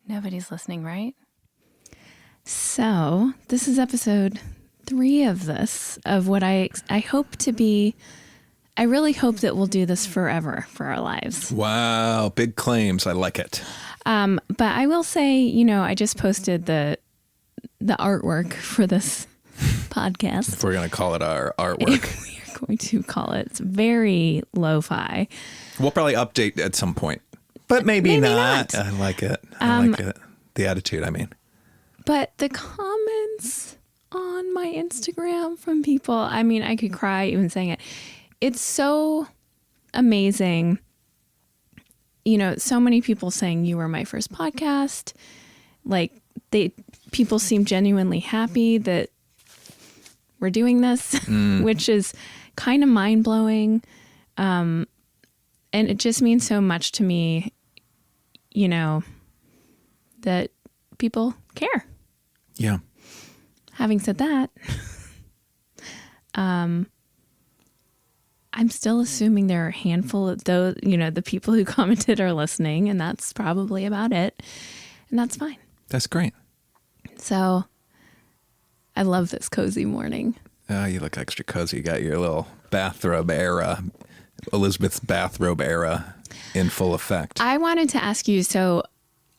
Nobody's listening, right? So this is episode 3 of what I hope to be. I really hope that we'll do this forever for our lives. Wow. Big claims. I like it. But I will say, I just posted the artwork for this podcast. If we're going to call it our artwork. We're going to call it. It's very lo-fi. We'll probably update at some point. But maybe not. I like it. I like it. The attitude, I mean. But the comments on my Instagram from people, I mean, I could cry even saying it. It's so amazing. So many people saying you were my first podcast. Like people seem genuinely happy that we're doing this, which is kind of mind blowing. And it just means so much to me, that people care. Yeah. Having said that, I'm still assuming there are a handful of those, the people who commented are listening, and that's probably about it. And that's fine. That's great. So I love this cozy morning. Oh, you look extra cozy. You got your little bathrobe era, Elizabeth's bathrobe era in full effect. I wanted to ask you, so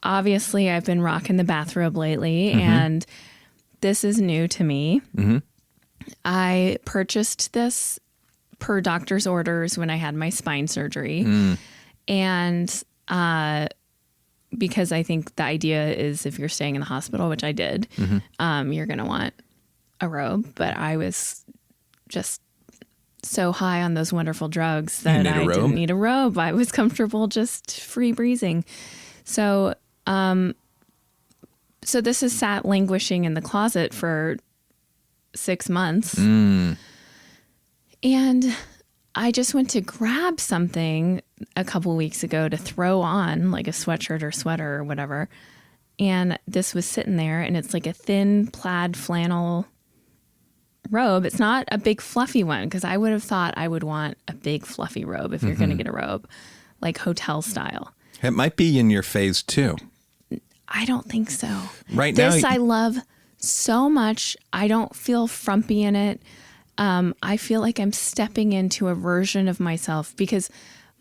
obviously I've been rocking the bathrobe lately, and this is new to me. Mm-hmm. I purchased this per doctor's orders when I had my spine surgery. And because I think the idea is if you're staying in the hospital, which I did, you're going to want a robe. But I was just so high on those wonderful drugs that I didn't need a robe. I was comfortable just free breezing. So this has sat languishing in the closet for 6 months. And I just went to grab something a couple weeks ago to throw on, like a sweatshirt or sweater or whatever. And this was sitting there, and it's like a thin plaid flannel robe. It's not a big fluffy one, because I would have thought I would want a big fluffy robe if you're going to get a robe, like hotel style. It might be in your phase too. I don't think so. Right now, this I love so much. I don't feel frumpy in it. I feel like I'm stepping into a version of myself, because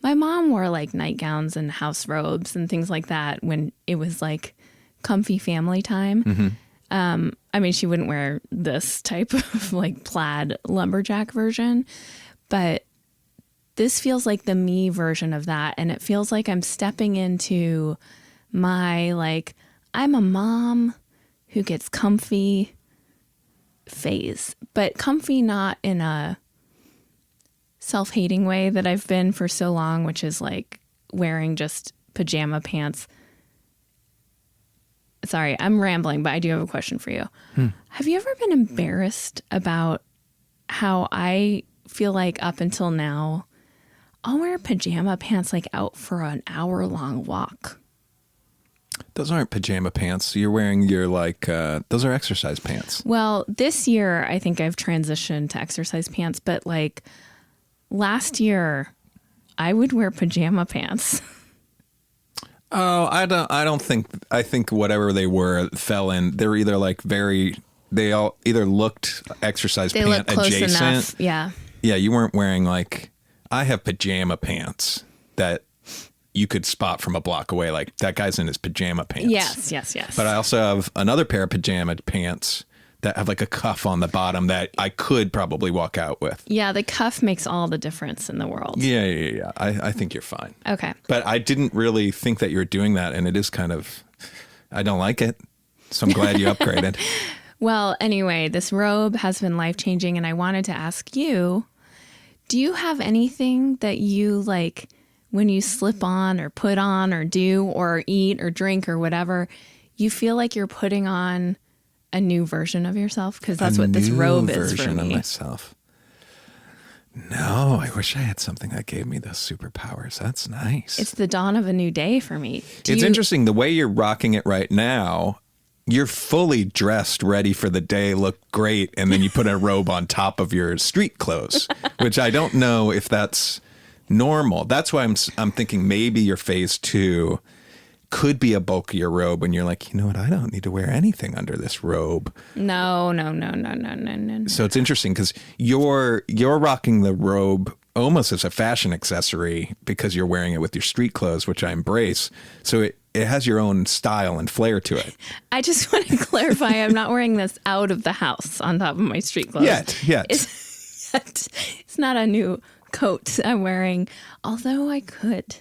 my mom wore like nightgowns and house robes and things like that when it was like comfy family time. I mean, she wouldn't wear this type of like plaid lumberjack version, but this feels like the me version of that. And it feels like I'm stepping into my, like, I'm a mom who gets comfy phase, but comfy not in a self-hating way that I've been for so long, which is like wearing just pajama pants. Sorry, I'm rambling, but I do have a question for you. Have you ever been embarrassed about how I feel like up until now, I'll wear pajama pants like out for an hour-long walk? Those aren't pajama pants. You're wearing your those are exercise pants. Well, this year I think I've transitioned to exercise pants, but like last year I would wear pajama pants. Oh, I think whatever they were fell in. They're either like they all either looked exercise they pant look close adjacent. Enough. Yeah. Yeah, you weren't wearing I have pajama pants that you could spot from a block away. Like, that guy's in his pajama pants. Yes. But I also have another pair of pajama pants that have like a cuff on the bottom that I could probably walk out with. Yeah, the cuff makes all the difference in the world. Yeah. I think you're fine. Okay. But I didn't really think that you were doing that, and it is kind of, I don't like it. So I'm glad you upgraded. Well, anyway, this robe has been life-changing, and I wanted to ask you, do you have anything that you like when you slip on or put on or do or eat or drink or whatever, you feel like you're putting on a new version of yourself? Because that's what this robe is for me. A new version of myself. No, I wish I had something that gave me those superpowers. That's nice. It's the dawn of a new day for me. It's interesting. The way you're rocking it right now, you're fully dressed, ready for the day, look great, and then you put a robe on top of your street clothes, which I don't know if that's normal. That's why I'm thinking maybe your phase 2 could be a bulkier robe when you're like, you know what, I don't need to wear anything under this robe. No. So it's interesting because you're rocking the robe almost as a fashion accessory because you're wearing it with your street clothes, which I embrace. So it has your own style and flair to it. I just want to clarify, I'm not wearing this out of the house on top of my street clothes. Yet. It's not a new coat I'm wearing, although I could.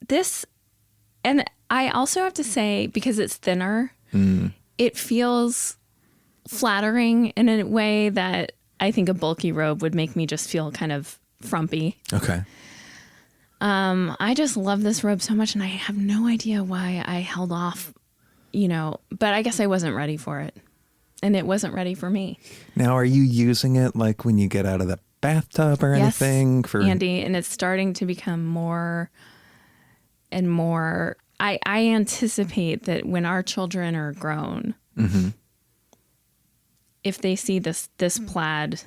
This, and I also have to say, because it's thinner, it feels flattering in a way that I think a bulky robe would make me just feel kind of frumpy. Okay. I just love this robe so much, and I have no idea why I held off, but I guess I wasn't ready for it, and it wasn't ready for me. Now, are you using it like when you get out of the bathtub or anything? Andy, and it's starting to become more and more. I anticipate that when our children are grown, if they see this plaid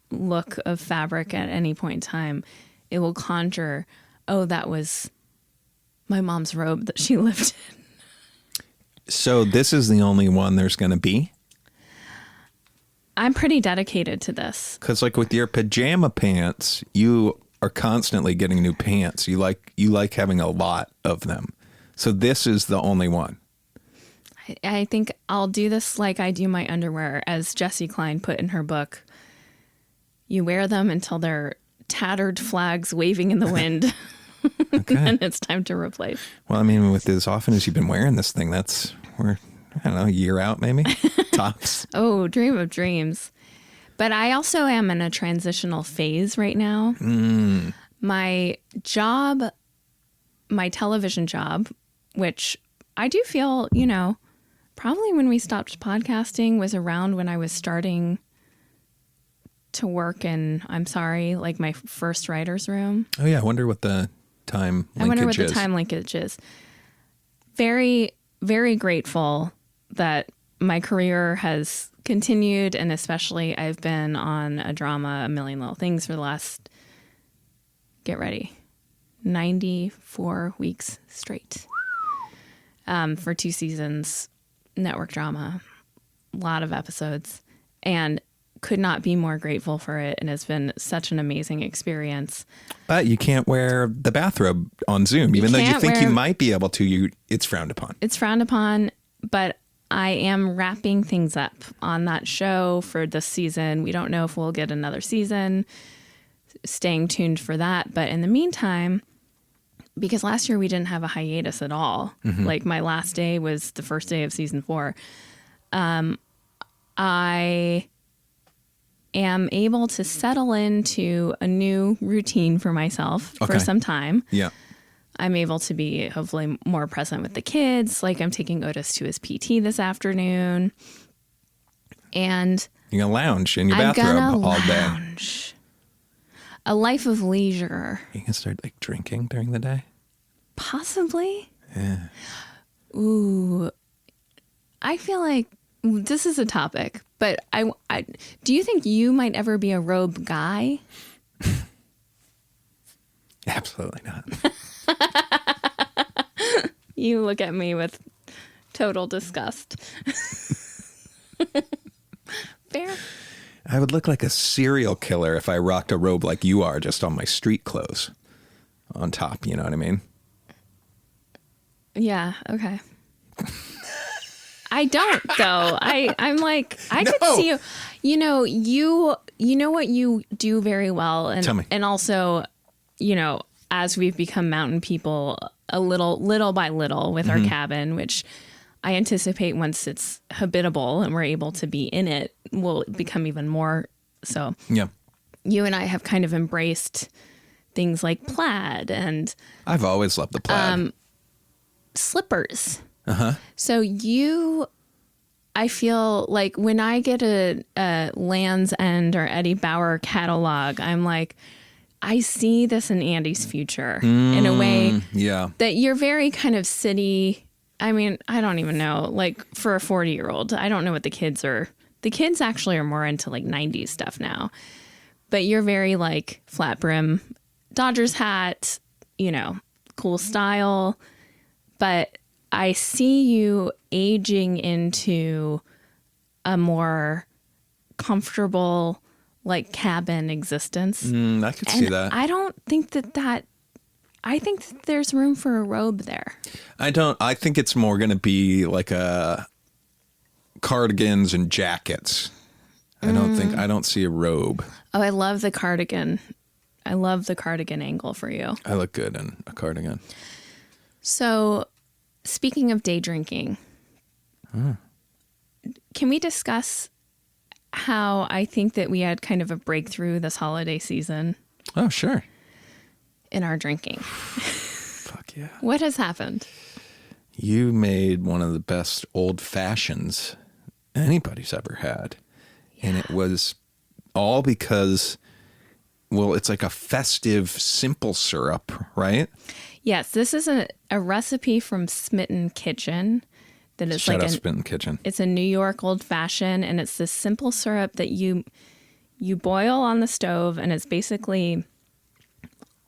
look of fabric at any point in time, it will conjure, oh, that was my mom's robe that she lived in. So this is the only one there's going to be? I'm pretty dedicated to this. Because like with your pajama pants, you are constantly getting new pants. You like having a lot of them. So this is the only one. I think I'll do this like I do my underwear, as Jessie Klein put in her book. You wear them until they're tattered flags waving in the wind. Okay. And it's time to replace. Well, I mean, with as often as you've been wearing this thing, we're, I don't know, a year out maybe? Tops. Oh, dream of dreams. But I also am in a transitional phase right now. My job, my television job, which I do feel, probably when we stopped podcasting was around when I was starting to work in, like my first writer's room. Oh, yeah. I wonder what the time linkage is. I wonder what the time linkage is. Very, very grateful that my career has continued, and especially I've been on a drama, A Million Little Things, for the last, get ready, 94 weeks straight. For 2 seasons, network drama, a lot of episodes, and could not be more grateful for it. And it's been such an amazing experience. But you can't wear the bathrobe on Zoom, even though you think you might be able to. It's frowned upon. It's frowned upon, but I am wrapping things up on that show for this season. We don't know if we'll get another season. Staying tuned for that. But in the meantime, because last year we didn't have a hiatus at all. Like my last day was the first day of season 4. I am able to settle into a new routine for myself for some time. Yeah. I'm able to be hopefully more present with the kids. Like I'm taking Otis to his PT this afternoon. And you're going to lounge in your bathrobe all day. A life of leisure. You can start like drinking during the day? Possibly. Yeah. Ooh. I feel like this is a topic, but I do you think you might ever be a robe guy? Absolutely not. You look at me with total disgust. Fair. I would look like a serial killer if I rocked a robe like you are, just on my street clothes on top. You know what I mean? Yeah. Okay. I don't though. I'm like, I could see you. You know what you do very well, and tell me. And also, as we've become mountain people, a little by little with our cabin, which I anticipate once it's habitable and we're able to be in it, will become even more so. Yeah. You and I have kind of embraced things like plaid and I've always loved the plaid. Slippers. So I feel like when I get a Land's End or Eddie Bauer catalog, I'm like, I see this in Andy's future in a way yeah. that you're very kind of city I mean, I don't even know. Like for a 40-year-old, I don't know what the kids are. The kids actually are more into like 90s stuff now. But you're very like flat brim, Dodgers hat, you know, cool style. But I see you aging into a more comfortable like cabin existence. I could see that. I don't think that I think that there's room for a robe there. I think it's more going to be like a cardigans and jackets. I don't see a robe. Oh, I love the cardigan. I love the cardigan angle for you. I look good in a cardigan. So, speaking of day drinking, can we discuss how I think that we had kind of a breakthrough this holiday season Oh, sure. in our drinking? Fuck yeah. What has happened? You made one of the best old fashions anybody's ever had. Yeah. And it was all because, well, it's like a festive simple syrup, right? Yes, this is a recipe from Smitten Kitchen. That is Shout like out Smitten Kitchen. It's a New York old fashioned, and it's this simple syrup that you boil on the stove, and it's basically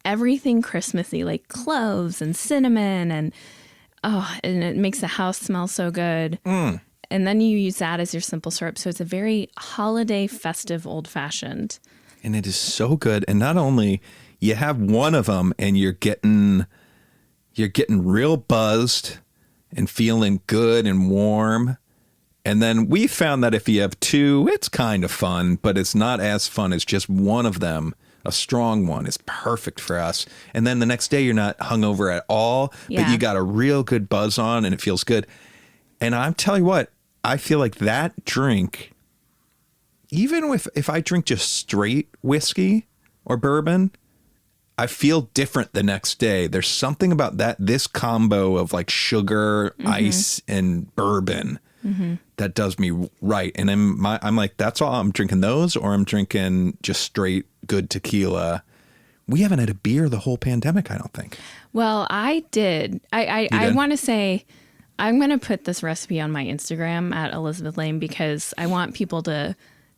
everything Christmassy, like cloves and cinnamon, and it makes the house smell so good. And then you use that as your simple syrup, so it's a very holiday festive old fashioned. And it is so good. And not only you have one of them, and you're getting real buzzed and feeling good and warm. And then we found that if you have two, it's kind of fun, but it's not as fun as just one of them. A strong one is perfect for us. And then the next day you're not hungover at all, but you got a real good buzz on and it feels good. And I'm telling you what, I feel like that drink, even if I drink just straight whiskey or bourbon, I feel different the next day. There's something about this combo of like sugar, ice, and bourbon that does me right. And I'm like, that's all. I'm drinking those, or I'm drinking just straight good tequila. We haven't had a beer the whole pandemic, I don't think. Well, I did. I want to say I'm going to put this recipe on my Instagram at Elizabeth Lane because I want people to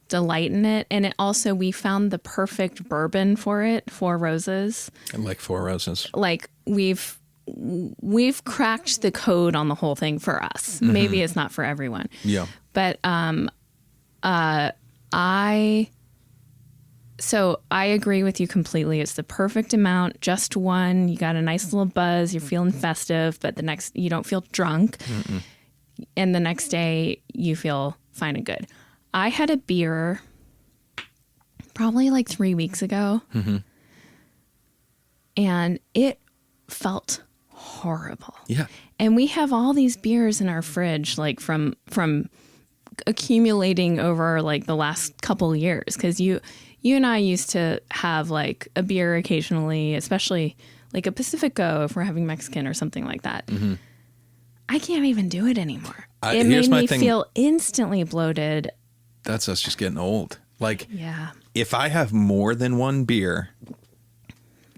delight in it. And it also, we found the perfect bourbon for it, 4 Roses. I like 4 Roses. Like we've cracked the code on the whole thing for us. Maybe it's not for everyone. Yeah. But so I agree with you completely. It's the perfect amount, just one. You got a nice little buzz. You're feeling festive, but the next you don't feel drunk. And the next day you feel fine and good. I had a beer probably like 3 weeks ago, and it felt horrible. Yeah. And we have all these beers in our fridge, like from accumulating over like the last couple years, because you and I used to have like a beer occasionally, especially like a Pacifico if we're having Mexican or something like that. I can't even do it anymore. It made me feel instantly bloated. That's us just getting old. Like, yeah. If I have more than one beer,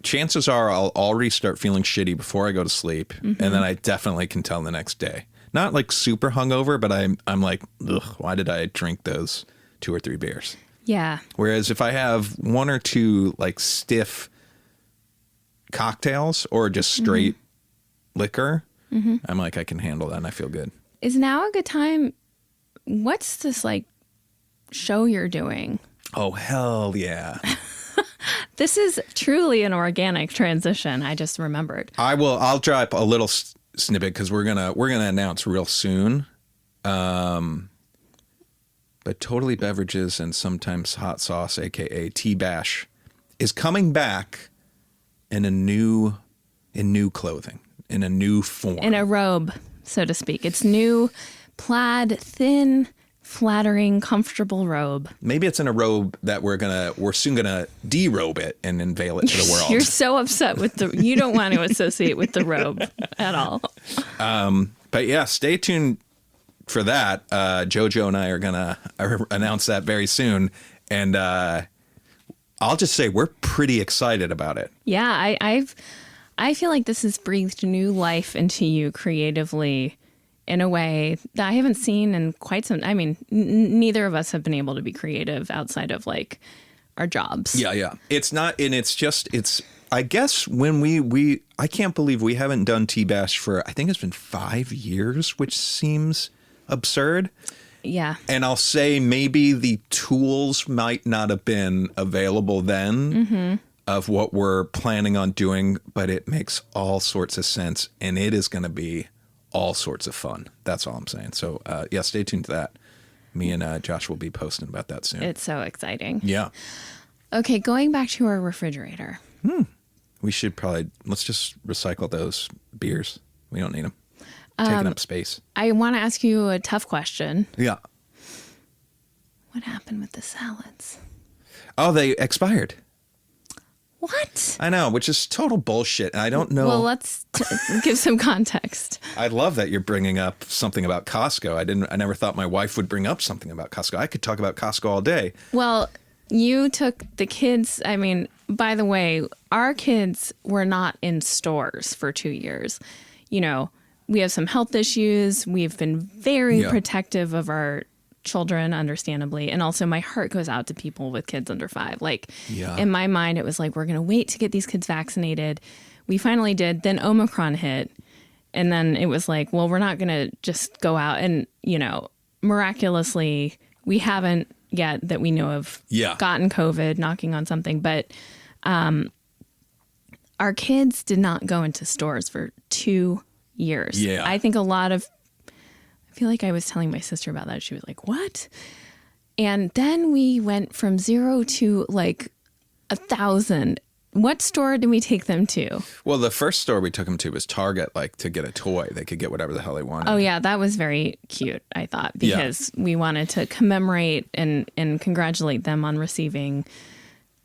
chances are I'll already start feeling shitty before I go to sleep. And then I definitely can tell the next day. Not like super hungover, but I'm like, ugh, why did I drink those 2 or 3 beers? Yeah. Whereas if I have 1 or 2 like stiff cocktails or just straight liquor, I'm like, I can handle that and I feel good. Is now a good time? What's this like show you're doing? Oh, hell yeah. This is truly an organic transition. I just remembered. I'll drop a little snippet because we're gonna announce real soon. But Totally Beverages and Sometimes Hot Sauce, aka T-Bash, is coming back in new clothing, in a new form, in a robe, so to speak. It's new, plaid, thin, flattering, comfortable robe. Maybe it's in a robe that we're soon gonna derobe it and unveil it to the world. You're so upset with you don't want to associate with the robe at all. But yeah, stay tuned for that. JoJo and I are gonna announce that very soon, and I'll just say we're pretty excited about it. Yeah, I feel like this has breathed new life into you creatively in a way that I haven't seen in quite some. I mean, neither of us have been able to be creative outside of like our jobs. Yeah. It's not, and it's. I guess when we I can't believe we haven't done T-Bash for, I think it's been 5 years, which seems absurd. Yeah. And I'll say maybe the tools might not have been available then of what we're planning on doing, but it makes all sorts of sense, and it is going to be all sorts of fun. That's all I'm saying. So yeah, stay tuned to that. Me and Josh will be posting about that soon. It's so exciting. Yeah. Okay, going back to our refrigerator. We should probably, let's just recycle those beers. We don't need them. Taking up space. I want to ask you a tough question. Yeah. What happened with the salads? Oh, they expired. What? I know, which is total bullshit. And I don't know. Well, let's give some context. I love that you're bringing up something about Costco. I never thought my wife would bring up something about Costco. I could talk about Costco all day. Well, you took the kids. I mean, by the way, our kids were not in stores for 2 years. You know, we have some health issues. We've been very protective of our children, understandably. And also my heart goes out to people with kids under 5. Like in my mind, it was like, we're going to wait to get these kids vaccinated. We finally did. Then Omicron hit. And then it was like, well, we're not going to just go out and, you know, miraculously, we haven't yet that we know of gotten COVID, knocking on something. But our kids did not go into stores for 2 years. Yeah. I think I feel like I was telling my sister about that. She was like, what? And then we went from 0 to like 1,000. What store did we take them to? Well, the first store we took them to was Target, like to get a toy. They could get whatever the hell they wanted. Oh, yeah. That was very cute, I thought, because we wanted to commemorate and congratulate them on receiving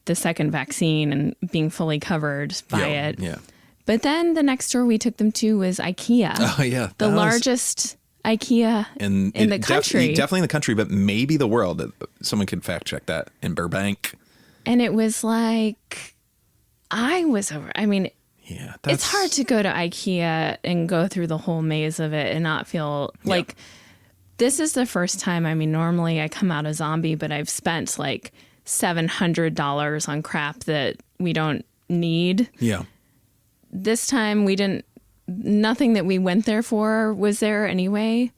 the second vaccine and being fully covered by it. Yeah. But then the next store we took them to was IKEA. Oh, yeah. The largest IKEA in the country. Definitely in the country, but maybe the world. Someone could fact check that, in Burbank. And it was like, it's hard to go to IKEA and go through the whole maze of it and not feel like this is the first time. I mean, normally I come out a zombie, but I've spent like $700 on crap that we don't need. Yeah. This time nothing that we went there for was there anyway.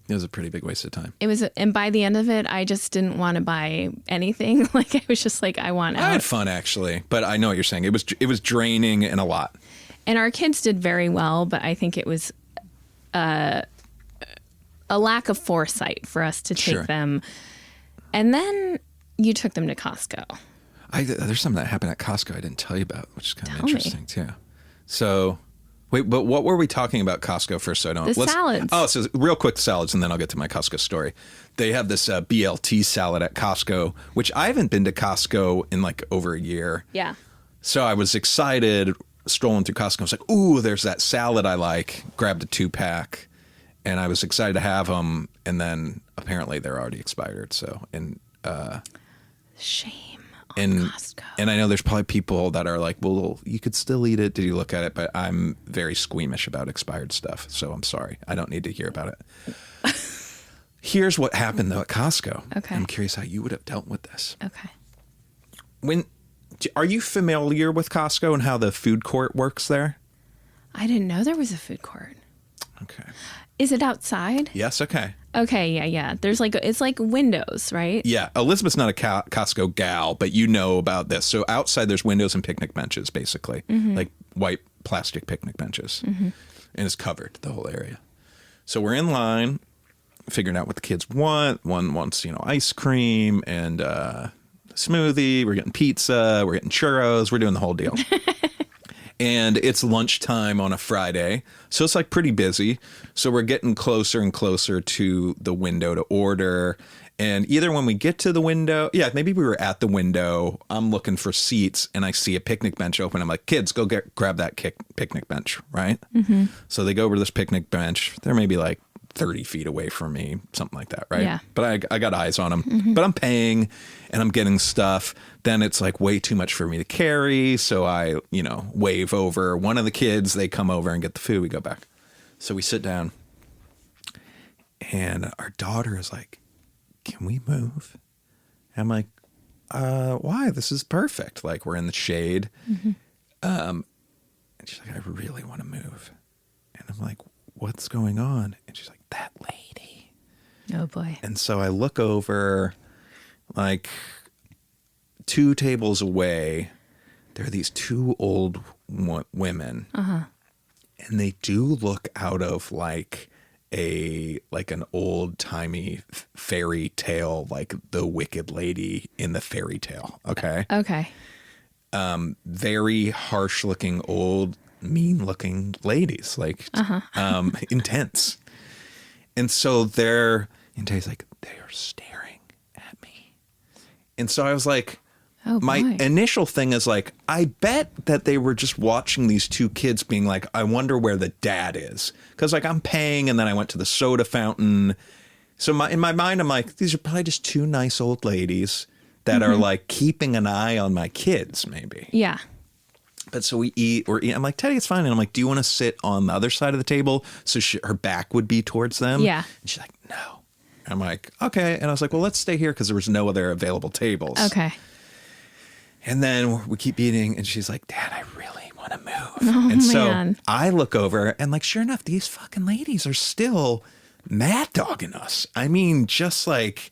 It was a pretty big waste of time. And by the end of it, I just didn't want to buy anything. Like I was just like, I want out. I had fun actually, but I know what you're saying. It was draining and a lot. And our kids did very well, but I think it was a lack of foresight for us to take them. And then you took them to Costco. There's something that happened at Costco I didn't tell you about, which is kind of interesting too. So, wait, but what were we talking about Costco first? So I don't. Salads. Oh, so real quick salads, and then I'll get to my Costco story. They have this BLT salad at Costco, which I haven't been to Costco in like over a year. Yeah. So I was excited strolling through Costco. I was like, ooh, there's that salad I like. Grabbed a 2-pack, and I was excited to have them. And then apparently they're already expired. So Shame. Costco. And I know there's probably people that are like, well, you could still eat it. Did you look at it? But I'm very squeamish about expired stuff. So I'm sorry. I don't need to hear about it. Here's what happened, though, at Costco. Okay. I'm curious how you would have dealt with this. Okay. Are you familiar with Costco and how the food court works there? I didn't know there was a food court. Okay. Is it outside? Yes. Okay. Okay. Yeah. There's it's like windows, right? Yeah. Elizabeth's not a Costco gal, but you know about this. So outside there's windows and picnic benches, basically, like white plastic picnic benches, and it's covered the whole area. So we're in line, figuring out what the kids want. One wants, ice cream and smoothie. We're getting pizza. We're getting churros. We're doing the whole deal. And it's lunchtime on a Friday, so it's like pretty busy. So we're getting closer and closer to the window to order. And either when we get to the window, maybe we were at the window, I'm looking for seats and I see a picnic bench open. I'm like, kids, go grab that picnic bench, right? Mm-hmm. So they go over to this picnic bench. They're maybe like 30 feet away from me, something like that, right? Yeah. But I got eyes on them. But I'm paying and I'm getting stuff. Then it's like way too much for me to carry. So I, wave over one of the kids. They come over and get the food. We go back. So we sit down. And our daughter is like, can we move? And I'm like, why? This is perfect. Like, we're in the shade. And she's like, I really want to move. And I'm like, what's going on? And she's like, that lady. Oh, boy. And so I look over, like 2 tables away. There are these 2 old women. And they do look out of like an old timey fairy tale, like the wicked lady in the fairy tale. Okay. Okay. Very harsh looking, old, mean looking ladies, like intense. And so and Tay's like, they are staring at me. And so I was like, oh, my boy. initial thing is like, I bet that they were just watching these 2 kids being like, I wonder where the dad is. Because like I'm paying and then I went to the soda fountain. So in my mind, I'm like, these are probably just 2 nice old ladies that are like keeping an eye on my kids maybe. Yeah. But so we're eating. I'm like, Teddy, it's fine. And I'm like, do you want to sit on the other side of the table so her back would be towards them? Yeah. And she's like, no. I'm like, okay. And I was like, well, let's stay here because there was no other available tables. Okay. And then we keep eating, and she's like, Dad, I really want to move. Oh, and so man. I look over, and like, sure enough, these fucking ladies are still mad dogging us. I mean, just like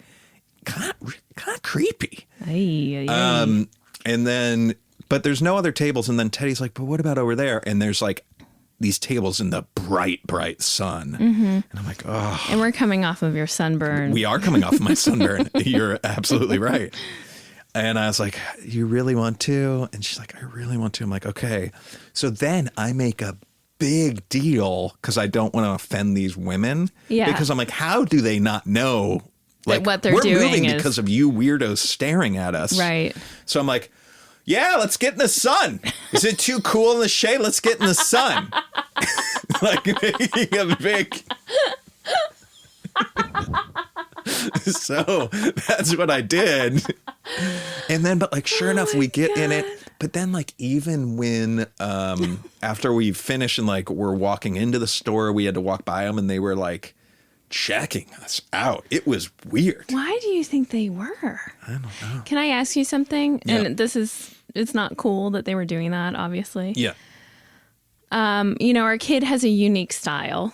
kind of creepy. Ay, ay, ay. And then, but there's no other tables. And then Teddy's like, but what about over there? And there's like these tables in the bright, bright sun. And I'm like, oh. And we're coming off of your sunburn. We are coming off of my sunburn. You're absolutely right. And I was like, you really want to? And she's like, I really want to. I'm like, okay. So then I make a big deal because I don't want to offend these women. Yeah. Because I'm like, how do they not know? Like, that what they're we're doing moving is because of you weirdos staring at us. right. So I'm like, yeah, let's get in the sun. Is it too cool in the shade? Let's get in the sun. Like making a big... So that's what I did. And then, but like, sure enough, we get in it. But then like, even when, after we finish and like, we're walking into the store, we had to walk by them and they were like checking us out. It was weird. Why do you think they were? I don't know. Can I ask you something? Yeah. And it's not cool that they were doing that, obviously. Yeah. Our kid has a unique style.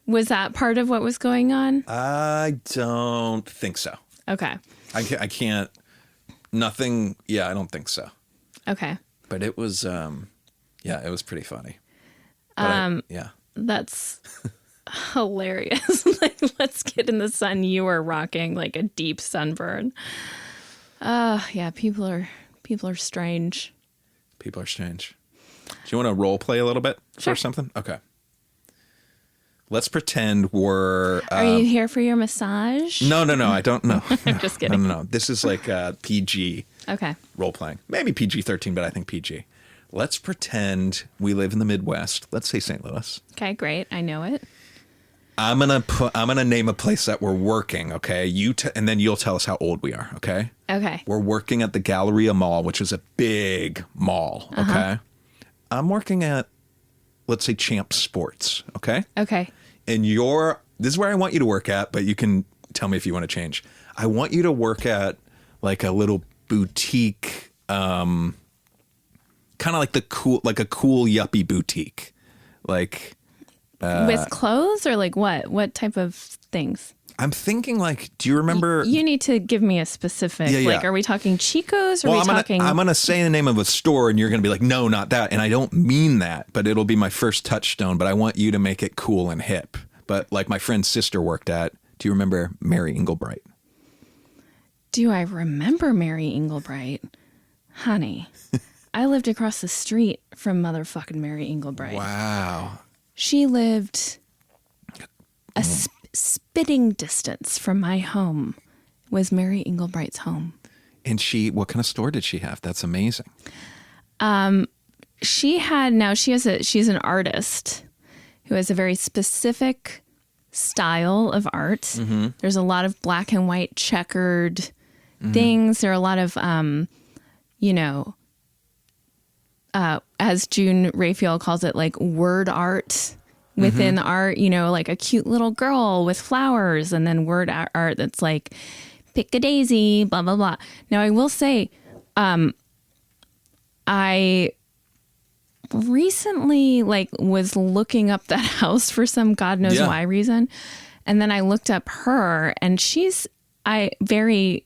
Was that part of what was going on? I don't think so. Okay. I can't, nothing. Yeah, I don't think so. Okay. But it was, it was pretty funny. But yeah. That's hilarious. Like, let's get in the sun. You are rocking like a deep sunburn. Yeah, people are strange. People are strange. Do you want to role play a little bit Sure. or something? Okay. Let's pretend we're... Are you here for your massage? No, I don't know. I'm just kidding. No. This is like PG Okay. role playing. Maybe PG-13, but I think PG. Let's pretend we live in the Midwest. Let's say St. Louis. Okay, great. I know it. I'm gonna name a place that we're working, okay? And then you'll tell us how old we are, okay? Okay. We're working at the Galleria Mall, which is a big mall, okay? I'm working at, let's say, Champ Sports, okay? Okay. And this is where I want you to work at, but you can tell me if you want to change. I want you to work at like a little boutique, kind of like a cool yuppie boutique, like With clothes or like what? What type of things? I'm thinking like, do you remember? You need to give me a specific. Yeah. Like, are we talking Chico's? Or are we talking? I'm gonna say the name of a store, and you're gonna be like, no, not that. And I don't mean that, but it'll be my first touchstone. But I want you to make it cool and hip. But like my friend's sister worked at. Do you remember Mary Englebright? Do I remember Mary Englebright? Honey, I lived across the street from motherfucking Mary Englebright. Wow. She lived a spitting distance from my home was Mary Englebright's home. And what kind of store did she have? That's amazing. She's an artist who has a very specific style of art. Mm-hmm. There's a lot of black and white checkered things. There are a lot of, as June Raphael calls it, like word art within art, like a cute little girl with flowers, and then word art that's like pick a daisy, blah, blah, blah. Now, I will say, I recently was looking up that house for some God knows why reason. And then I looked up her, and she's very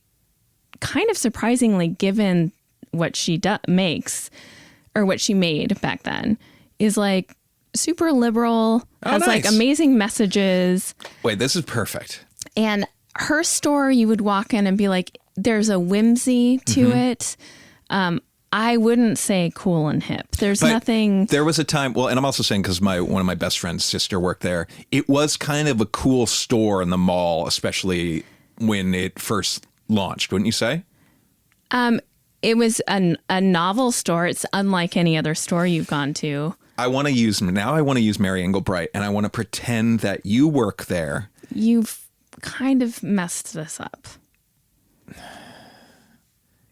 kind of surprisingly, given what she makes or what she made back then, is like super liberal, has like amazing messages. Wait, this is perfect. And her store, you would walk in and be like, there's a whimsy to it. I wouldn't say cool and hip. There's nothing. There was a time, well, and I'm also saying because one of my best friend's sister worked there, it was kind of a cool store in the mall, especially when it first launched, wouldn't you say? It was a novel store. It's unlike any other store you've gone to. I want to use Mary Englebright, and I want to pretend that you work there. You've kind of messed this up.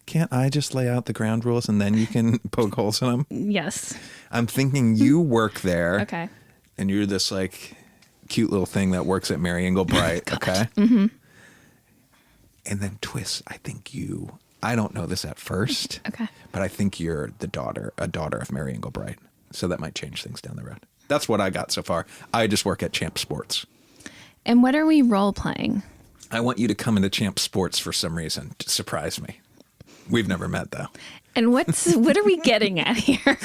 Can't I just lay out the ground rules and then you can poke holes in them? Yes. I'm thinking you work there. Okay. And you're this like cute little thing that works at Mary Englebright. Okay. Mm-hmm. And then twist. I don't know this at first. Okay. But I think you're a daughter of Mary Englebright. So that might change things down the road. That's what I got so far. I just work at Champ Sports. And what are we role playing? I want you to come into Champ Sports for some reason to surprise me. We've never met though. And what are we getting at here?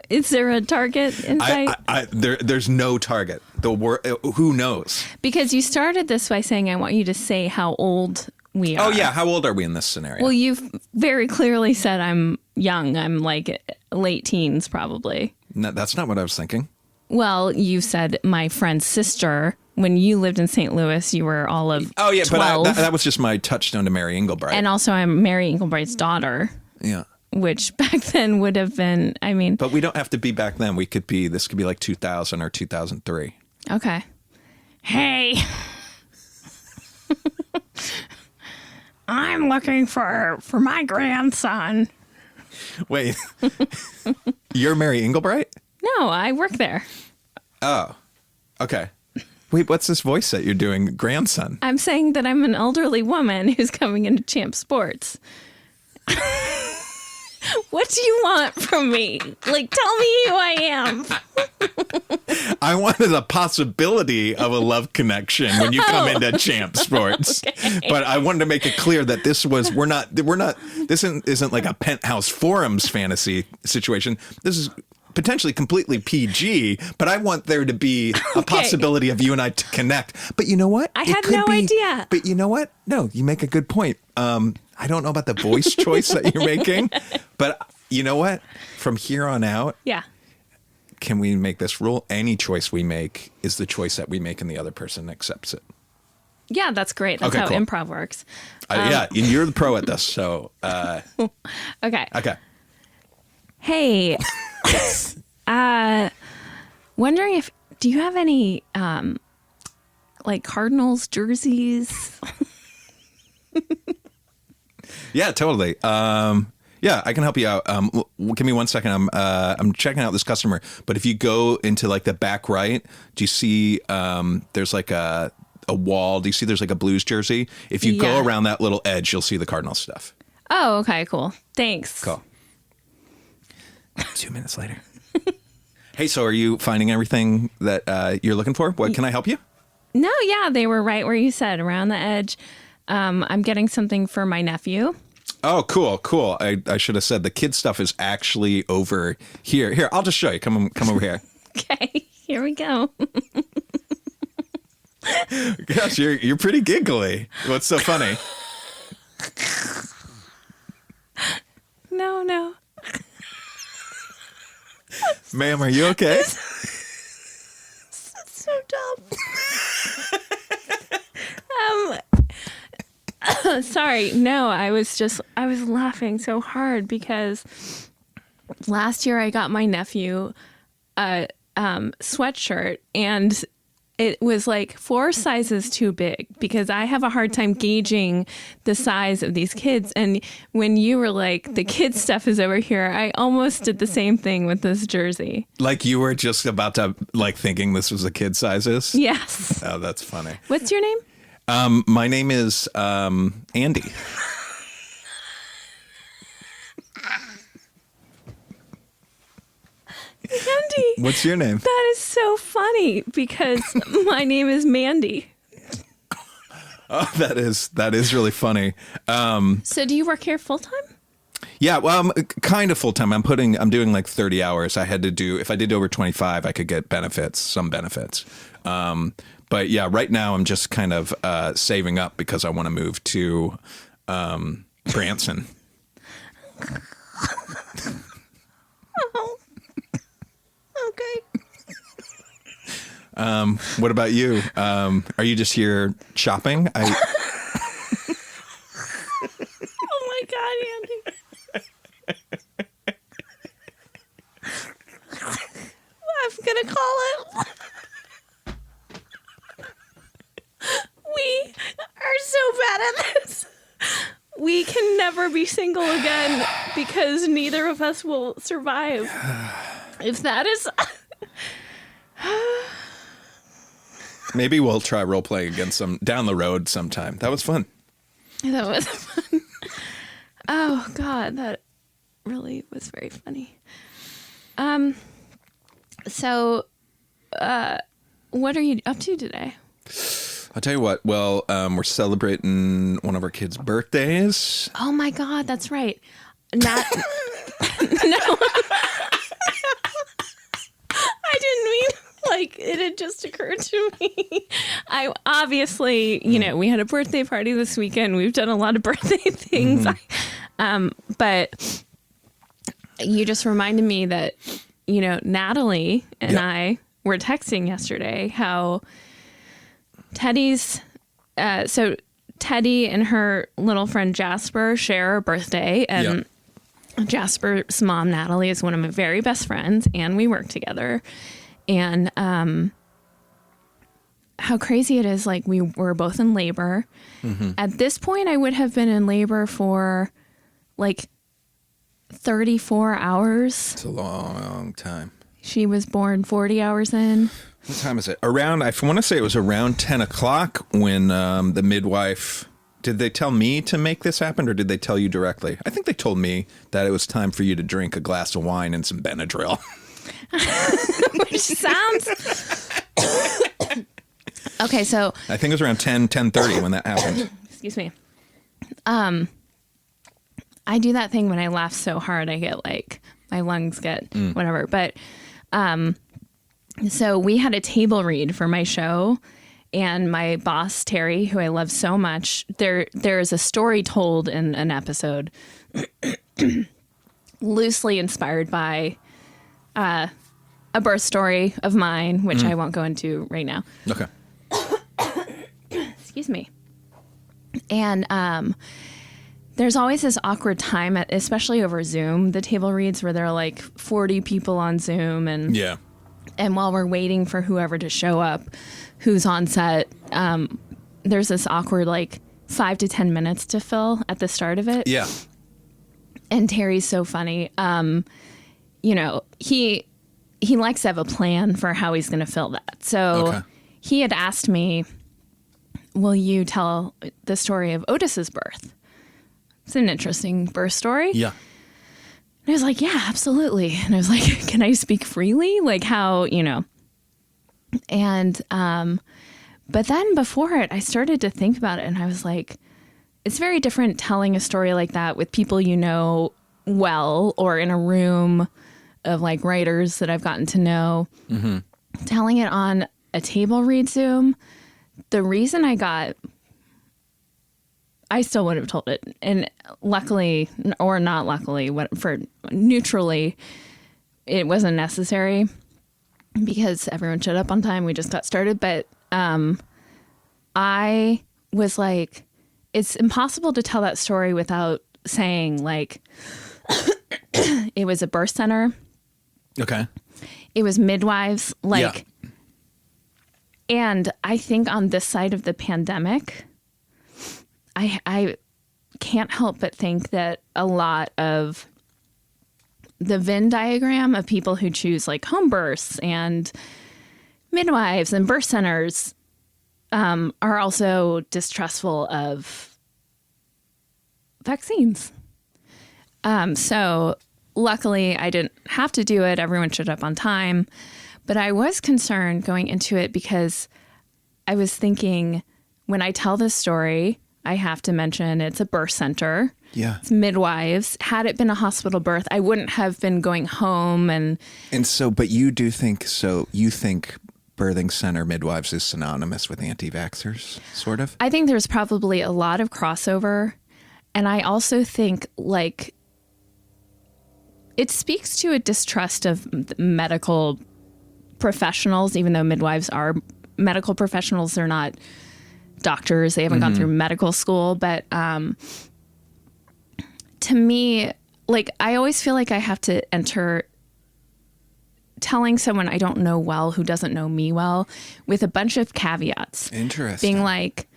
Is there a target in sight? There's no target. Who knows? Because you started this by saying, I want you to say how old we are. Oh yeah, how old are we in this scenario? Well, you've very clearly said I'm young. I'm like late teens probably. No, that's not what I was thinking. Well, you said my friend's sister. When you lived in St. Louis, you were all of 12. But that was just my touchstone to Mary Englebright. And also I'm Mary Englebright's daughter. Yeah. Which back then would have been, But we don't have to be back then. This could be like 2000 or 2003. Okay. Hey. I'm looking for my grandson. Wait. You're Mary Englebright? No, I work there. Oh. Okay. Wait, what's this voice that you're doing? Grandson. I'm saying that I'm an elderly woman who's coming into Champ Sports. What do you want from me? Like, tell me who I am. I wanted a possibility of a love connection when you come into Champ Sports. Okay. But I wanted to make it clear that this isn't like a Penthouse Forums fantasy situation. This is potentially completely PG, but I want there to be a possibility of you and I to connect. But you know what? I had no idea. But you know what? No, you make a good point. I don't know about the voice choice that you're making, but you know what? From here on out, can we make this rule? Any choice we make is the choice that we make and the other person accepts it. Yeah, that's great. That's how improv works. Yeah, you're the pro at this, so. Okay. Hey, wondering do you have any like Cardinals jerseys? Yeah, totally. Yeah, I can help you out. Give me 1 second. I'm checking out this customer. But if you go into like the back right, do you see there's like a wall? Do you see there's like a Blues jersey? If you go around that little edge, you'll see the Cardinals stuff. Oh, okay, cool. Thanks. Cool. 2 minutes later. Hey, so are you finding everything that you're looking for? What can I help you? No, yeah, they were right where you said, around the edge. I'm getting something for my nephew. Oh, cool. I should have said the kid stuff is actually over here. Here, I'll just show you. Come over here. Okay, here we go. Gosh, you're pretty giggly. What's so funny? No. Ma'am, are you okay? So dumb. Sorry. No, I was laughing so hard because last year I got my nephew a sweatshirt, and it was like 4 sizes too big because I have a hard time gauging the size of these kids. And when you were like, the kids stuff is over here, I almost did the same thing with this jersey. Like you were just about to like thinking this was a kid sizes? Yes. Oh, that's funny. What's your name? My name is Andy. Andy. What's your name? That is so funny because my name is Mandy. Oh, that is really funny. So do you work here full time? Yeah, well, I'm kind of full time. I'm doing like 30 hours. I had to do, if I did over 25, I could get some benefits. But yeah, right now I'm just kind of saving up because I want to move to Branson. Oh, okay. What about you? Are you just here shopping? Oh my God, Andy. I'm going to call it. We are so bad at this. We can never be single again because neither of us will survive. If that is... Maybe we'll try role playing again down the road sometime. That was fun. That was fun. Oh, God, that really was very funny. So, what are you up to today? I'll tell you what. Well, we're celebrating one of our kids' birthdays. Oh my God, that's right. Not. No. I didn't mean like it had just occurred to me. I obviously, we had a birthday party this weekend. We've done a lot of birthday things. Mm-hmm. But you just reminded me that, Natalie and I were texting yesterday how so Teddy and her little friend Jasper share a birthday, and Jasper's mom, Natalie, is one of my very best friends, and we work together. And how crazy it is, like we were both in labor. Mm-hmm. At this point, I would have been in labor for like 34 hours. It's a long time. She was born 40 hours in. What time is it? I want to say it was around 10 o'clock when the midwife... Did they tell me to make this happen, or did they tell you directly? I think they told me that it was time for you to drink a glass of wine and some Benadryl. Which sounds... Okay, so... I think it was around 10:30 when that happened. Excuse me. I do that thing when I laugh so hard, I get like... My lungs get whatever. But... So we had a table read for my show, and my boss, Terry, who I love so much, there is a story told in an episode loosely inspired by a birth story of mine, which I won't go into right now. Okay. Excuse me. And there's always this awkward time, especially over Zoom, the table reads where there are like 40 people on Zoom, and And while we're waiting for whoever to show up, who's on set, there's this awkward, like, 5 to 10 minutes to fill at the start of it. Yeah. And Terry's so funny. He likes to have a plan for how he's going to fill that. So he had asked me, will you tell the story of Otis's birth? It's an interesting birth story. Yeah. And I was like, yeah, absolutely. And I was like, can I speak freely? Like how, And, but then before it, I started to think about it, and I was like, it's very different telling a story like that with people you know well, or in a room of like writers that I've gotten to know. Mm-hmm. Telling it on a table read Zoom, the reason I still would have told it. And luckily, or not luckily, neutrally, it wasn't necessary because everyone showed up on time. We just got started. But I was like, it's impossible to tell that story without saying, like, it was a birth center. Okay. It was midwives. Like, And I think on this side of the pandemic, I can't help but think that a lot of the Venn diagram of people who choose like home births and midwives and birth centers are also distrustful of vaccines. So luckily I didn't have to do it. Everyone showed up on time. But I was concerned going into it because I was thinking when I tell this story, I have to mention it's a birth center. Yeah. It's midwives. Had it been a hospital birth, I wouldn't have been going home. And so, but you do think, so you think birthing center midwives is synonymous with anti-vaxxers, sort of? I think there's probably a lot of crossover. And I also think like it speaks to a distrust of medical professionals, even though midwives are medical professionals. They're not doctors. They haven't gone through medical school. But to me, like, I always feel like I have to enter telling someone I don't know well, who doesn't know me well, with a bunch of caveats. Interesting. Being like,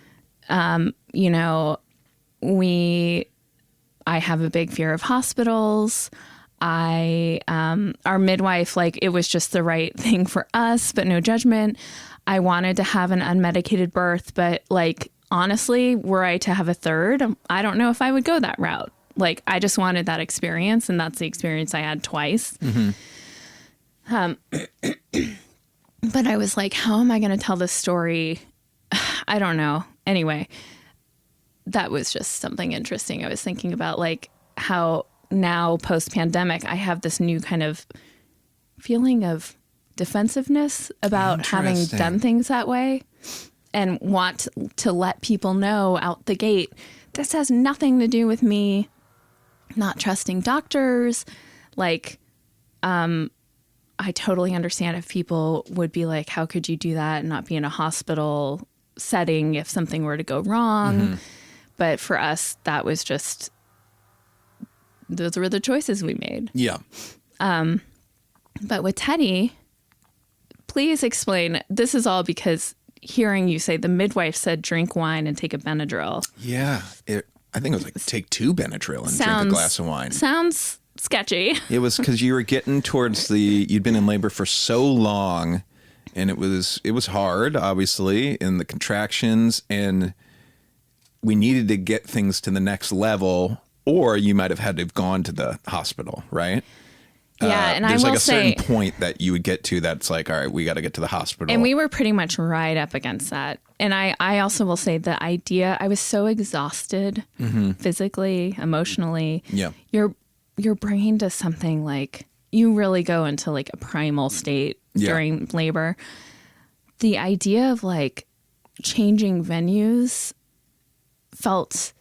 you know, I have a big fear of hospitals. Our midwife, like, it was just the right thing for us, but no judgment. I wanted to have an unmedicated birth, but like, honestly, were I to have a third, I don't know if I would go that route. Like, I just wanted that experience, and that's the experience I had twice. But I was like, how am I going to tell this story? I don't know. Anyway, that was just something interesting. I was thinking about like how now post-pandemic, I have this new kind of feeling of defensiveness about having done things that way, and want to let people know out the gate, this has nothing to do with me not trusting doctors. Like, I totally understand if people would be like, how could you do that and not be in a hospital setting if something were to go wrong? But for us, that was just, those were the choices we made. Yeah. But with Teddy, please explain. This is all because hearing you say the midwife said drink wine and take a Benadryl. Yeah. I think it was like take 2 Benadryl and drink a glass of wine. Sounds sketchy. It was because you were getting towards you'd been in labor for so long, and it was hard, obviously, in the contractions, and we needed to get things to the next level, or you might have had to have gone to the hospital, right? Yeah, and I will there's like a say, certain point that you would get to that's like, all right, we got to get to the hospital. and we were pretty much right up against that. And I also will say the idea, I was so exhausted physically, emotionally. Yeah. Your brain does something like, you really go into like a primal state during labor. The idea of like changing venues felt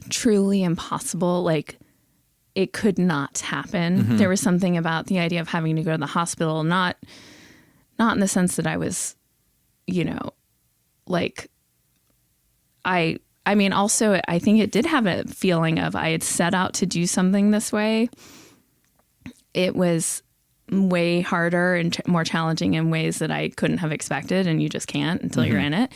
truly impossible. Like, it could not happen. There was something about the idea of having to go to the hospital, not in the sense that I was, you know, like, I mean, also, I think it did have a feeling of I had set out to do something this way. It was way harder and more challenging in ways that I couldn't have expected, and you just can't until you're in it.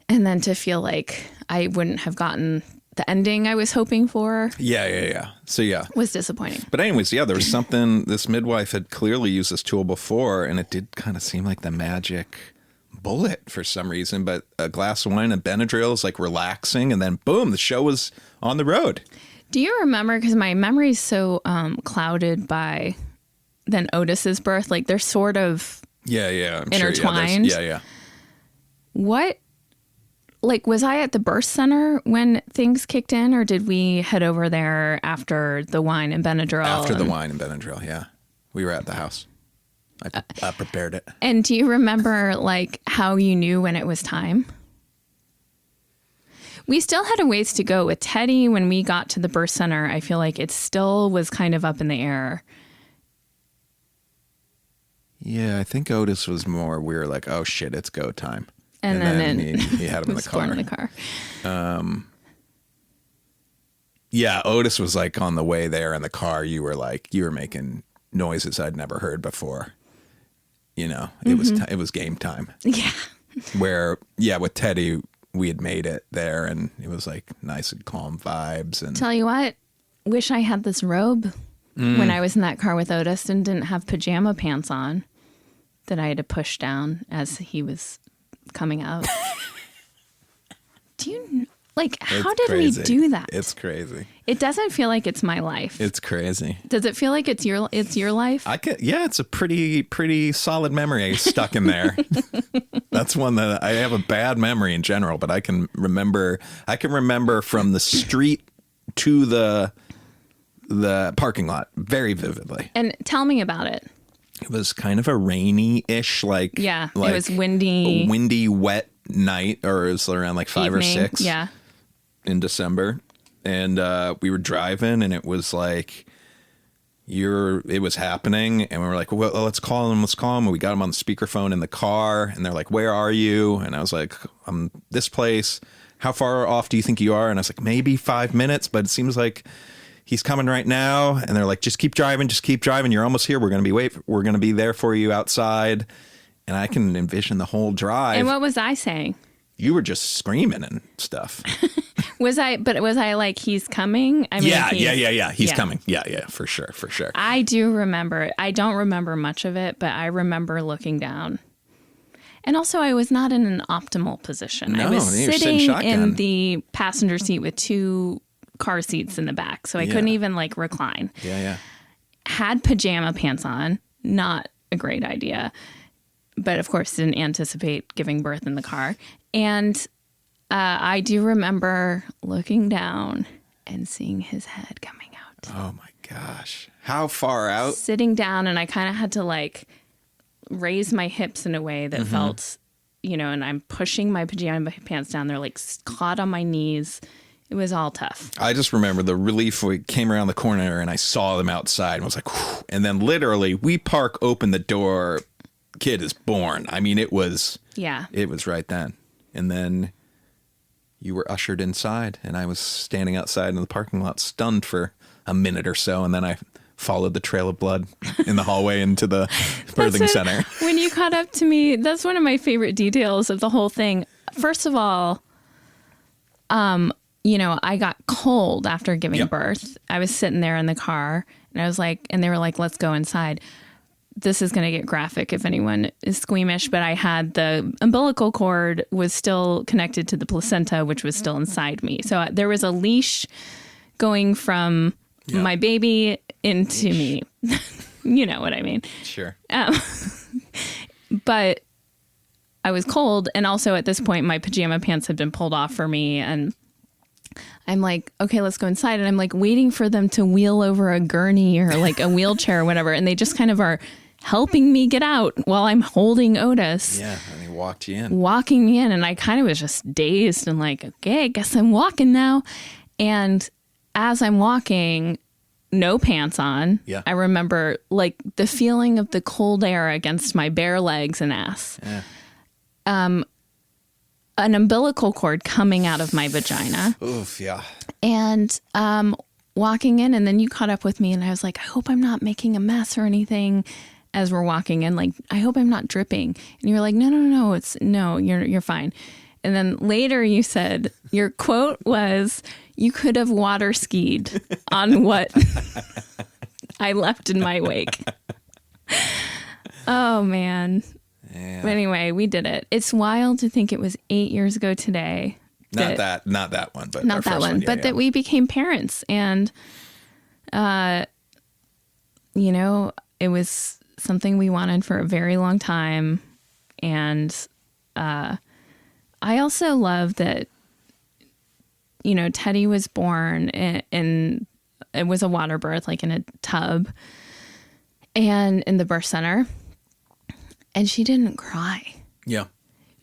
And then to feel like I wouldn't have gotten the ending I was hoping for. Yeah. So, yeah. Was disappointing. But anyways, yeah, there was something, this midwife had clearly used this tool before, and it did kind of seem like the magic bullet for some reason. But a glass of wine and Benadryl is like relaxing, and then boom, the show was on the road. Do you remember, because my memory is so clouded by then Otis's birth, like they're sort of I'm intertwined. Sure. Yeah. What, like, was I at the birth center when things kicked in, or did we head over there after the wine and Benadryl? After the wine and Benadryl, yeah. We were at the house. I prepared it. And do you remember, like, how you knew when it was time? We still had a ways to go with Teddy. When we got to the birth center, I feel like it still was kind of up in the air. Yeah, I think Otis was more, we were like, oh shit, it's go time. And then he had him in the car. In the car. Yeah, Otis was like on the way there in the car. You were making noises I'd never heard before. it was game time. Yeah. Where, with Teddy, we had made it there, and it was like nice and calm vibes. And Tell you what, wish I had this robe when I was in that car with Otis and didn't have pajama pants on that I had to push down as he was coming out. Do you how did crazy. we do that? It's crazy. It doesn't feel like it's my life. It's crazy. Does it feel like it's your life? It's a pretty solid memory stuck in there. That's one that I have a bad memory in general, but I can remember from the street to the parking lot very vividly. And tell me about it. It was kind of a rainy-ish, it was windy. A windy, wet night, or it was around like 5 or 6. Yeah. In December, and we were driving, and it was like it was happening, and we were like, well, let's call him. And we got him on the speakerphone in the car, and they're like, where are you? And I was like, I'm this place. How far off do you think you are? And I was like, maybe 5 minutes, but it seems like he's coming right now. And they're like, just keep driving. You're almost here. We're going to be there for you outside. And I can envision the whole drive. And what was I saying? You were just screaming and stuff. Was I like, he's coming? I mean, yeah. He's coming. Yeah, for sure. I do remember it. I don't remember much of it, but I remember looking down. And also, I was not in an optimal position. No, I was sitting shotgun. in the passenger seat with 2 car seats in the back, so I couldn't even recline. Yeah. Had pajama pants on. Not a great idea. But of course, didn't anticipate giving birth in the car. And I do remember looking down and seeing his head coming out. Oh my gosh. How far out? Sitting down, and I kind of had to raise my hips in a way that felt, and I'm pushing my pajama pants down. They're caught on my knees. It was all tough. I just remember the relief. We came around the corner and I saw them outside and was like, whew. And then literally we park, open the door, kid is born. I mean, it was right then. And then you were ushered inside, and I was standing outside in the parking lot stunned for a minute or so. And then I followed the trail of blood in the hallway into the birthing center. When you caught up to me, that's one of my favorite details of the whole thing. First of all, I got cold after giving birth. I was sitting there in the car, and I was like, and they were like, let's go inside. This is going to get graphic if anyone is squeamish, but I had the umbilical cord was still connected to the placenta, which was still inside me. So there was a leash going from my baby into me. You know what I mean? Sure. But I was cold. And also at this point, my pajama pants had been pulled off for me. And I'm like, okay, let's go inside. And I'm waiting for them to wheel over a gurney or a wheelchair or whatever. And they just kind of are helping me get out while I'm holding Otis. Yeah, and he walked you in. Walking me in. And I kind of was just dazed and okay, I guess I'm walking now. And as I'm walking, no pants on. Yeah. I remember the feeling of the cold air against my bare legs and ass. Yeah. An umbilical cord coming out of my vagina. Oof, yeah. And walking in, and then you caught up with me, and I was like, I hope I'm not making a mess or anything as we're walking in. I hope I'm not dripping. And you were like, no, you're fine. And then later you said, your quote was, you could have water skied on what I left in my wake. Oh, man. Yeah. But anyway, we did it. It's wild to think it was 8 years ago today. Not that one, but not that one, but that we became parents, and it was something we wanted for a very long time, and I also love that Teddy was born in it was a water birth, in a tub, and in the birth center. And she didn't cry. Yeah.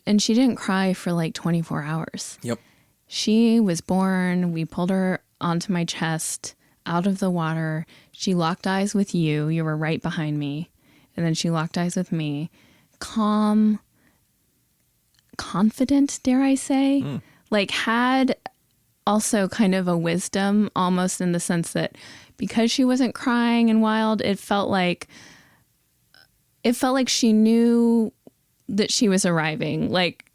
And she didn't cry for 24 hours. Yep. She was born. We pulled her onto my chest out of the water. She locked eyes with you. You were right behind me. And then she locked eyes with me. Calm, confident, dare I say. Had also kind of a wisdom, almost in the sense that because she wasn't crying and wild, it felt like it felt like she knew that she was arriving. Like,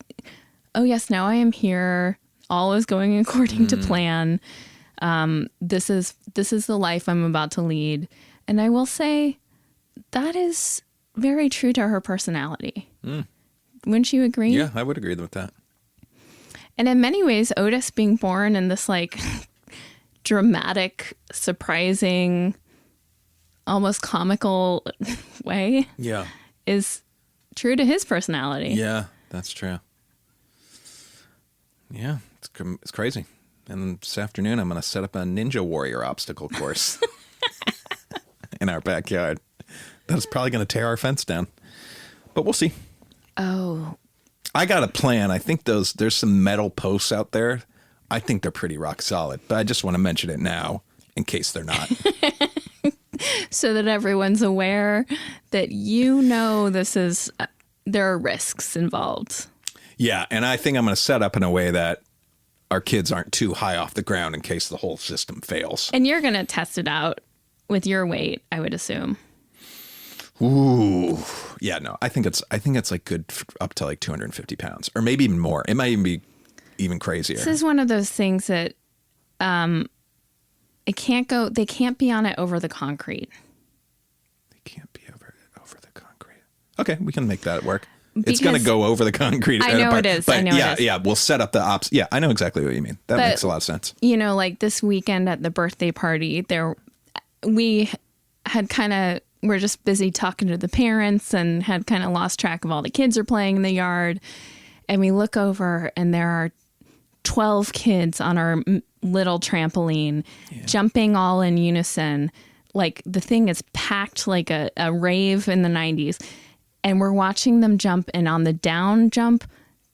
oh yes, now I am here. All is going according to plan. This is the life I'm about to lead. And I will say that is very true to her personality. Wouldn't you agree? Yeah, I would agree with that. And in many ways, Otis being born in this like dramatic, surprising, almost comical way is true to his personality. Yeah, that's true. Yeah, it's crazy. And this afternoon, I'm going to set up a Ninja Warrior obstacle course in our backyard. That's probably going to tear our fence down. But we'll see. Oh. I got a plan. I think there's some metal posts out there. I think they're pretty rock solid. But I just want to mention it now in case they're not. So that everyone's aware that there are risks involved. Yeah, and I think I'm going to set up in a way that our kids aren't too high off the ground in case the whole system fails. And you're going to test it out with your weight, I would assume. Ooh. Yeah, no. I think it's like good up to like 250 pounds or maybe even more. It might even be even crazier. This is one of those things that they can't be on it over the concrete. They can't be over the concrete. Okay, we can make that work. It's going to go over the concrete. I know it is. But I know it is. Yeah, we'll set up the ops. Yeah, I know exactly what you mean. That makes a lot of sense. You know, like this weekend at the birthday party, we had we're just busy talking to the parents and had kind of lost track of all the kids are playing in the yard. And we look over and there are 12 kids on our little trampoline jumping all in unison. Like the thing is packed like a rave in the 90s. And we're watching them jump, and on the down jump,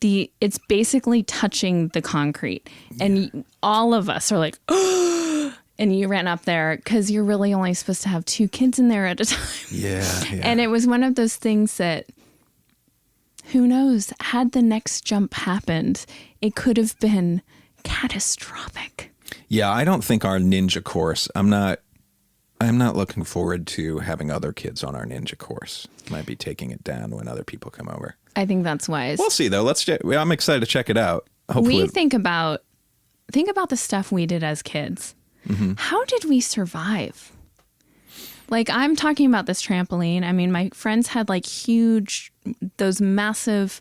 it's basically touching the concrete. And all of us are like, oh, and you ran up there because you're really only supposed to have 2 kids in there at a time. Yeah. And it was one of those things that, who knows, had the next jump happened, it could have been catastrophic. Yeah, I don't think our ninja course, I'm not looking forward to having other kids on our ninja course. Might be taking it down when other people come over. I think that's wise. We'll see, though. I'm excited to check it out. Hopefully. We think about the stuff we did as kids. Mm-hmm. How did we survive? Like, I'm talking about this trampoline. I mean, my friends had like those massive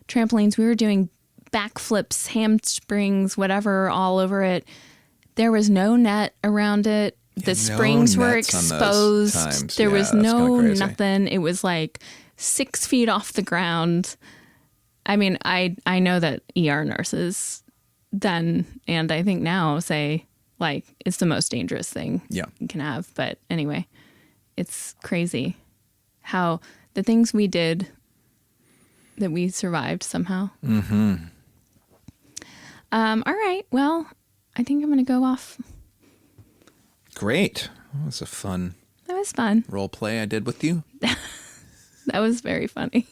trampolines. We were doing backflips, handsprings, whatever, all over it. There was no net around it. The springs were exposed. There was no nothing. It was like 6 feet off the ground. I mean, I know that ER nurses then, and I think now, say like it's the most dangerous thing you can have. But anyway, it's crazy how the things we did that we survived somehow. Mm-hmm. All right. Well, I think I'm going to go off. Great. That was fun role play I did with you. That was very funny.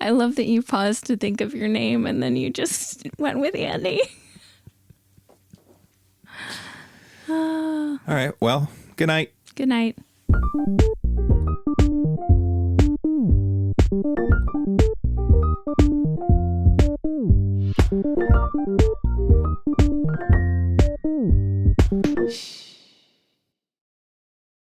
I love that you paused to think of your name and then you just went with Andy. All right. Well, good night. Good night.